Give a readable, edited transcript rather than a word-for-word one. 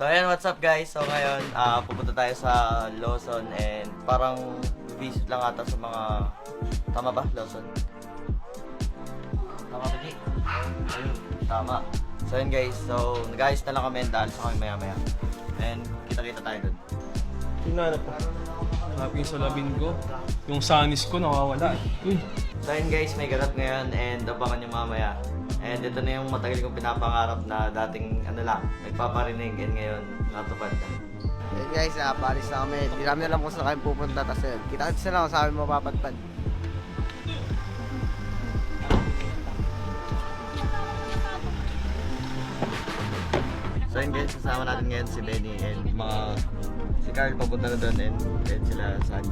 So ayan, what's up guys? So ngayon, pupunta tayo sa Lawson and parang visit lang ata sa mga... Tama ba? Lawson? Tama ba, G? Ayun, tama. So ayan guys, so nag-ayos na lang kami and dahil sa kami maya-maya. And kita-kita tayo dun. Tingnan ko. Sabi sa labin ko, yung sanis ko nawawala. So ayan guys, may ganap ngayon and abangan nyo mamaya. And ito na yung matagal kong pinapangarap na dating nagpaparinig and ngayon natupad na. Hey guys, palis na kami. Hindi namin alam kung saan kami pupunta. Tapos kita-kita na lang kung saan kami mapapadpad. So yun guys, kasama natin ngayon si Benny and si Carl papunta na doon and sila Sagi.